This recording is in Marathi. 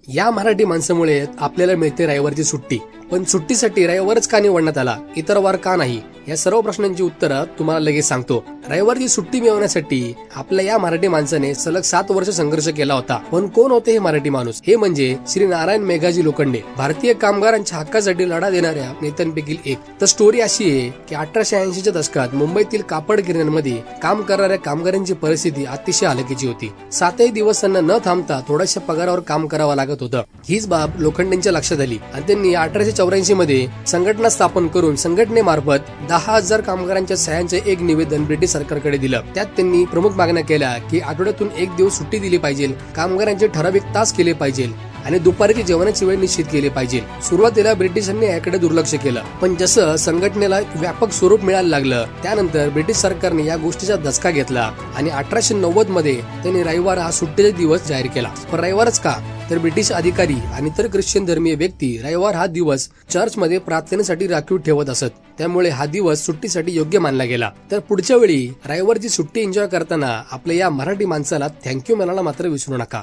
या मराठी माणसामुळे आपल्याला मिळते रविवारची सुट्टी, पण सुट्टीसाठी रविवारच का निवडण्यात आला, इतर वार का नाही? या सर्व प्रश्नांची उत्तरं तुम्हाला लगेच सांगतो. रविवारची सुट्टी मिळवण्यासाठी आपल्या या मराठी माणसाने सलग 7 वर्ष संघर्ष केला होता. पण कोण होते हे मराठी माणूस? हे म्हणजे श्री नारायण मेघाजी लोखंडे, भारतीय कामगारांच्या हक्कासाठी लढा देणाऱ्या नेत्यांपैकी एक. तर स्टोरी अशी आहे की 1880च्या दशकात मुंबईतील कापड गिरण्यांमध्ये काम करणाऱ्या कामगारांची परिस्थिती अतिशय हलकीची होती. 7 दिवस त्यांना न थांबता थोड्याशा पगारावर काम करावं लागत होतं. हीच बाब लोखंडेंच्या लक्षात आली आणि त्यांनी 1884 मध्ये संघटना स्थापन करून संघटनेमार्फत 10,000 कामगारांच्या सह्यांचे एक निवेदन ब्रिटिश सरकारकडे दिलं. त्यात त्यांनी प्रमुख मागण्या केल्या की आठवड्यातून 1 दिवस सुट्टी दिली पाहिजे, कामगारांचे ठराविक तास केले पाहिजे आणि दुपारची जेवणाची वेळ निश्चित केली पाहिजे. सुरुवातीला ब्रिटिशांनी याकडे दुर्लक्ष केलं, पण जसं संघटनेला व्यापक स्वरूप मिळायला लागलं त्यानंतर ब्रिटिश सरकारने या गोष्टीचा दचका घेतला आणि 1890 मध्ये त्यांनी रविवार हा सुट्टीचा दिवस जाहीर केला. पण रविवारच का? तर ब्रिटिश अधिकारी आणि इतर ख्रिश्चन धर्मीय व्यक्ती रविवार हा दिवस चर्चमध्ये प्रार्थनेसाठी राखीव ठेवत असत. त्यामुळे हा दिवस सुट्टीसाठी योग्य मानला गेला. तर पुढच्या वेळी रविवारची सुट्टी एन्जॉय करताना आपल्या या मराठी माणसाला थँक्यू म्हणायला मात्र विसरू नका.